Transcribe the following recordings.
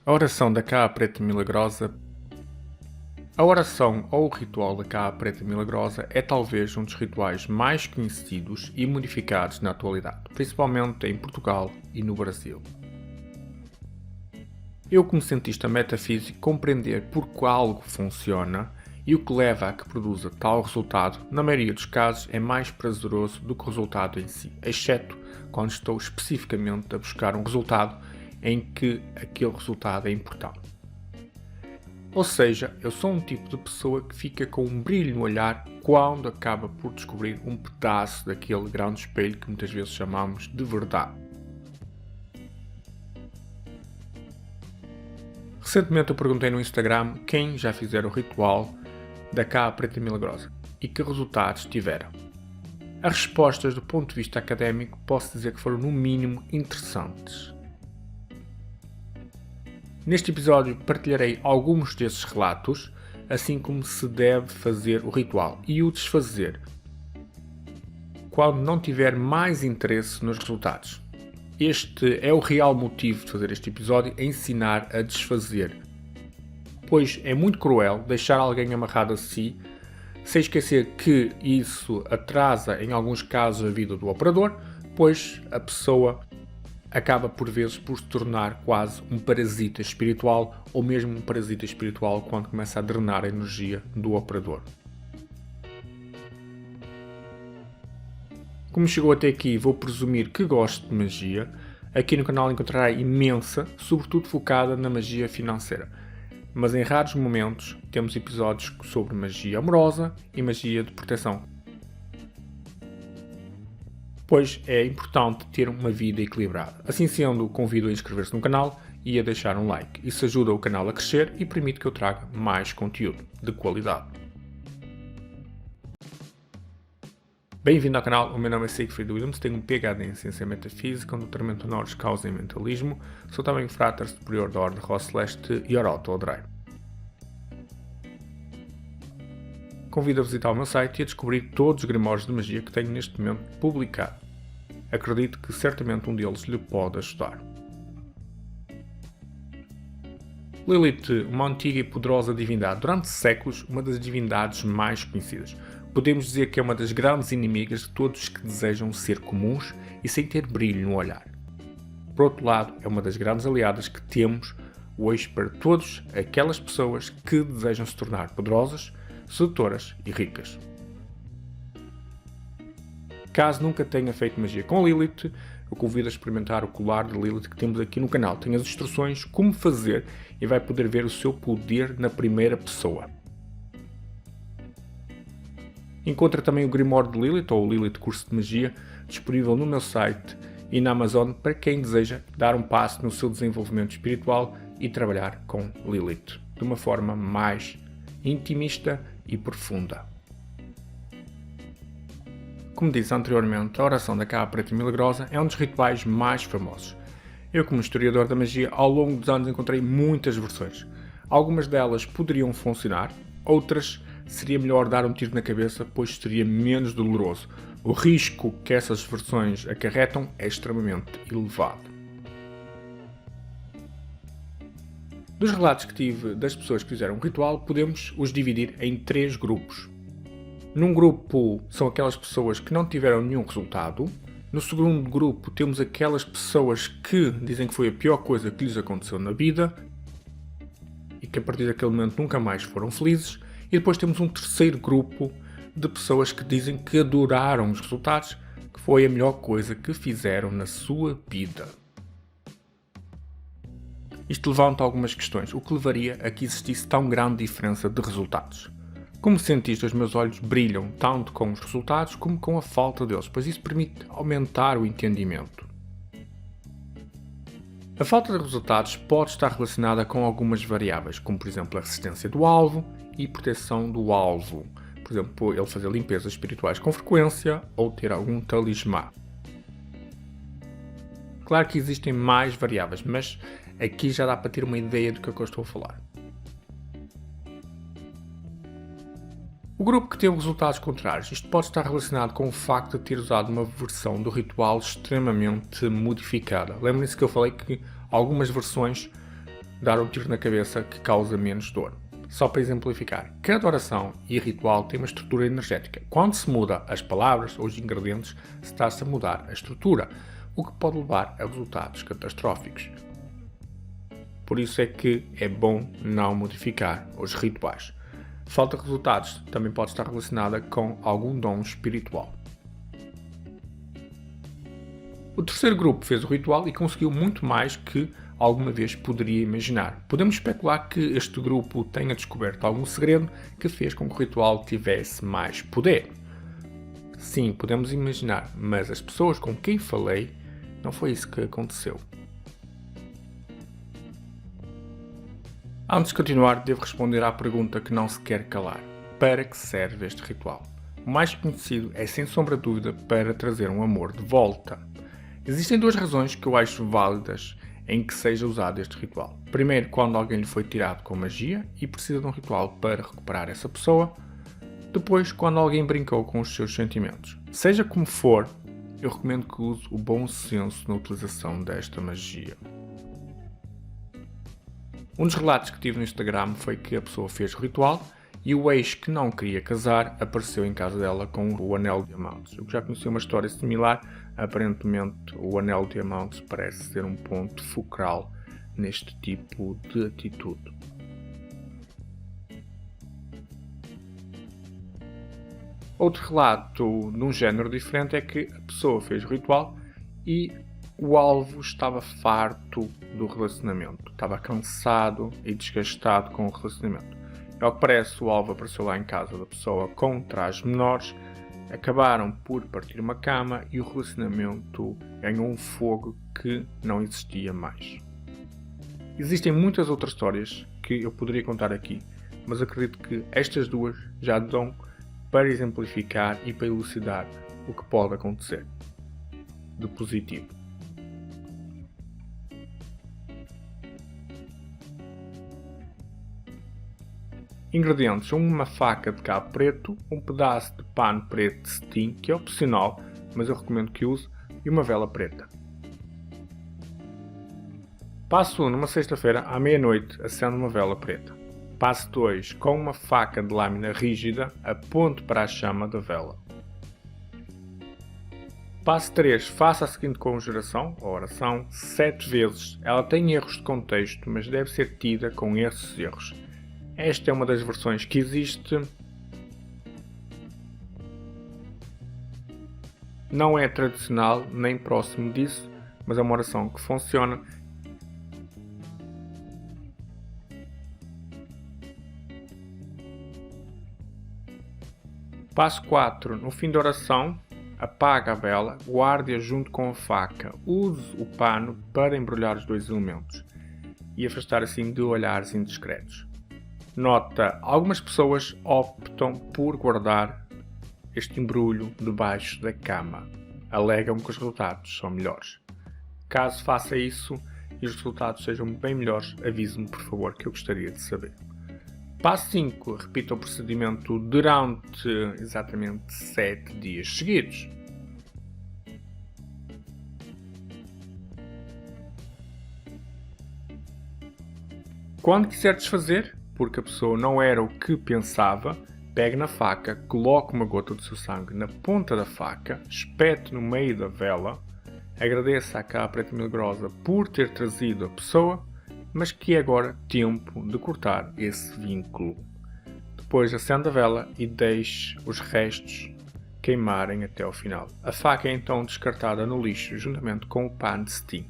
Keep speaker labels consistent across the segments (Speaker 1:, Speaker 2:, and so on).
Speaker 1: A oração da Cá Preta Milagrosa. A oração ou o ritual da Cá Preta Milagrosa é talvez um dos rituais mais conhecidos e modificados na atualidade, principalmente em Portugal e no Brasil. Eu, como cientista metafísico, compreender por que algo funciona e o que leva a que produza tal resultado, na maioria dos casos, é mais prazeroso do que o resultado em si, exceto quando estou especificamente a buscar um resultado em que aquele resultado é importante. Ou seja, eu sou um tipo de pessoa que fica com um brilho no olhar quando acaba por descobrir um pedaço daquele grande espelho que muitas vezes chamamos de verdade. Recentemente eu perguntei no Instagram quem já fizeram o ritual da Cá Preta Milagrosa e que resultados tiveram. As respostas do ponto de vista académico posso dizer que foram no mínimo interessantes. Neste episódio partilharei alguns desses relatos, assim como se deve fazer o ritual e o desfazer quando não tiver mais interesse nos resultados. Este é o real motivo de fazer este episódio, ensinar a desfazer, pois é muito cruel deixar alguém amarrado a si, sem esquecer que isso atrasa em alguns casos a vida do operador, pois a pessoa acaba por vezes por se tornar quase um parasita espiritual ou mesmo um parasita espiritual quando começa a drenar a energia do operador. Como chegou até aqui, vou presumir que goste de magia. Aqui no canal encontrará imensa, sobretudo focada na magia financeira. Mas em raros momentos temos episódios sobre magia amorosa e magia de proteção. Pois é importante ter uma vida equilibrada. Assim sendo, convido a inscrever-se no canal e a deixar um like. Isso ajuda o canal a crescer e permite que eu traga mais conteúdo de qualidade. Bem-vindo ao canal, o meu nome é Siegfried Williams, tenho um PhD em Ciência Metafísica, um doutoramento honoris causa em Mentalismo, sou também Frater Superior da Ordem Rossi Celeste e Orauto Odrei. Convido a visitar o meu site e a descobrir todos os grimórios de magia que tenho neste momento publicado. Acredito que certamente um deles lhe pode ajudar. Lilith, uma antiga e poderosa divindade, durante séculos uma das divindades mais conhecidas. Podemos dizer que é uma das grandes inimigas de todos os que desejam ser comuns e sem ter brilho no olhar. Por outro lado, é uma das grandes aliadas que temos hoje para todas aquelas pessoas que desejam se tornar poderosas, sedutoras e ricas. Caso nunca tenha feito magia com Lilith, eu convido a experimentar o colar de Lilith que temos aqui no canal. Tem as instruções como fazer e vai poder ver o seu poder na primeira pessoa. Encontra também o Grimório de Lilith, ou o Lilith Curso de Magia, disponível no meu site e na Amazon para quem deseja dar um passo no seu desenvolvimento espiritual e trabalhar com Lilith de uma forma mais intimista e profunda. Como disse anteriormente, a oração da Cá Preta Milagrosa é um dos rituais mais famosos. Eu, como historiador da magia, ao longo dos anos encontrei muitas versões. Algumas delas poderiam funcionar, outras seria melhor dar um tiro na cabeça, pois seria menos doloroso. O risco que essas versões acarretam é extremamente elevado. Dos relatos que tive das pessoas que fizeram o ritual, podemos os dividir em 3 grupos. Num grupo são aquelas pessoas que não tiveram nenhum resultado. No segundo grupo temos aquelas pessoas que dizem que foi a pior coisa que lhes aconteceu na vida e que a partir daquele momento nunca mais foram felizes. E depois temos um terceiro grupo de pessoas que dizem que adoraram os resultados, que foi a melhor coisa que fizeram na sua vida. Isto levanta algumas questões. O que levaria a que existisse tão grande diferença de resultados? Como cientista, os meus olhos brilham tanto com os resultados como com a falta deles, pois isso permite aumentar o entendimento. A falta de resultados pode estar relacionada com algumas variáveis, como por exemplo a resistência do alvo e proteção do alvo. Por exemplo, ele fazer limpezas espirituais com frequência ou ter algum talismã. Claro que existem mais variáveis, mas aqui já dá para ter uma ideia do que eu estou a falar. O grupo que teve resultados contrários, isto pode estar relacionado com o facto de ter usado uma versão do ritual extremamente modificada. Lembrem-se que eu falei que algumas versões dar um tiro na cabeça que causa menos dor. Só para exemplificar, cada oração e ritual tem uma estrutura energética. Quando se muda as palavras ou os ingredientes, está-se a mudar a estrutura, o que pode levar a resultados catastróficos. Por isso é que é bom não modificar os rituais. Falta de resultados também pode estar relacionada com algum dom espiritual. O terceiro grupo fez o ritual e conseguiu muito mais que alguma vez poderia imaginar. Podemos especular que este grupo tenha descoberto algum segredo que fez com que o ritual tivesse mais poder. Sim, podemos imaginar, mas as pessoas com quem falei, não foi isso que aconteceu. Antes de continuar, devo responder à pergunta que não se quer calar. Para que serve este ritual? O mais conhecido é, sem sombra de dúvida, para trazer um amor de volta. Existem duas razões que eu acho válidas em que seja usado este ritual. Primeiro, quando alguém lhe foi tirado com magia e precisa de um ritual para recuperar essa pessoa. Depois, quando alguém brincou com os seus sentimentos. Seja como for, eu recomendo que use o bom senso na utilização desta magia. Um dos relatos que tive no Instagram foi que a pessoa fez o ritual e o ex que não queria casar apareceu em casa dela com o anel de diamantes. Eu já conheci uma história similar, aparentemente o anel de diamantes parece ser um ponto fulcral neste tipo de atitude. Outro relato de um género diferente é que a pessoa fez o ritual e o alvo estava farto do relacionamento, estava cansado e desgastado com o relacionamento. Ao que parece, o alvo apareceu lá em casa da pessoa com trajes menores, acabaram por partir uma cama e o relacionamento ganhou um fogo que não existia mais. Existem muitas outras histórias que eu poderia contar aqui, mas acredito que estas duas já dão para exemplificar e para elucidar o que pode acontecer de positivo. Ingredientes: uma faca de cabo preto, um pedaço de pano preto de cetim, que é opcional, mas eu recomendo que use, e uma vela preta. Passo 1. Numa sexta-feira, à meia-noite, acenda uma vela preta. Passo 2. Com uma faca de lâmina rígida, aponte para a chama da vela. Passo 3. Faça a seguinte conjuração, ou oração, 7 vezes. Ela tem erros de contexto, mas deve ser tida com esses erros. Esta é uma das versões que existe. Não é tradicional, nem próximo disso, mas é uma oração que funciona. Passo 4. No fim da oração, apaga a vela, guarde-a junto com a faca. Use o pano para embrulhar os dois elementos e afastar assim de olhares indiscretos. Nota: algumas pessoas optam por guardar este embrulho debaixo da cama. Alegam que os resultados são melhores. Caso faça isso e os resultados sejam bem melhores, avise-me por favor, que eu gostaria de saber. Passo 5. Repita o procedimento durante exatamente 7 dias seguidos. Quando quiser desfazer, porque a pessoa não era o que pensava, pegue na faca, coloque uma gota do seu sangue na ponta da faca, espete no meio da vela, agradeça à Cabra Preta Milagrosa por ter trazido a pessoa, mas que é agora tempo de cortar esse vínculo. Depois acenda a vela e deixe os restos queimarem até ao final. A faca é então descartada no lixo juntamente com o pano de cetim.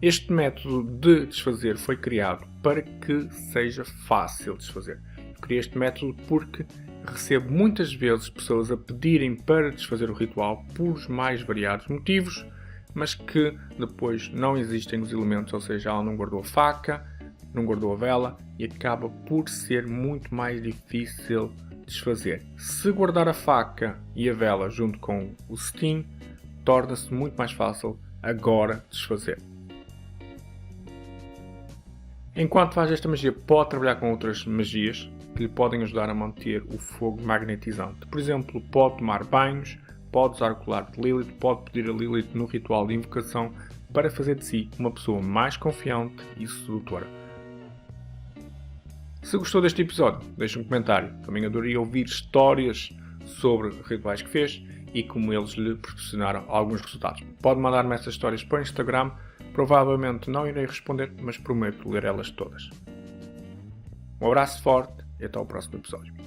Speaker 1: Este método de desfazer foi criado para que seja fácil desfazer. Eu criei este método porque recebo muitas vezes pessoas a pedirem para desfazer o ritual por os mais variados motivos, mas que depois não existem os elementos, ou seja, ela não guardou a faca, não guardou a vela e acaba por ser muito mais difícil desfazer. Se guardar a faca e a vela junto com o cetim, torna-se muito mais fácil agora desfazer. Enquanto faz esta magia, pode trabalhar com outras magias que lhe podem ajudar a manter o fogo magnetizante. Por exemplo, pode tomar banhos, pode usar o colar de Lilith, pode pedir a Lilith no ritual de invocação para fazer de si uma pessoa mais confiante e sedutora. Se gostou deste episódio, deixe um comentário. Também adoraria ouvir histórias sobre rituais que fez e como eles lhe proporcionaram alguns resultados. Pode mandar-me essas histórias para o Instagram. Provavelmente não irei responder, mas prometo ler elas todas. Um abraço forte e até ao próximo episódio.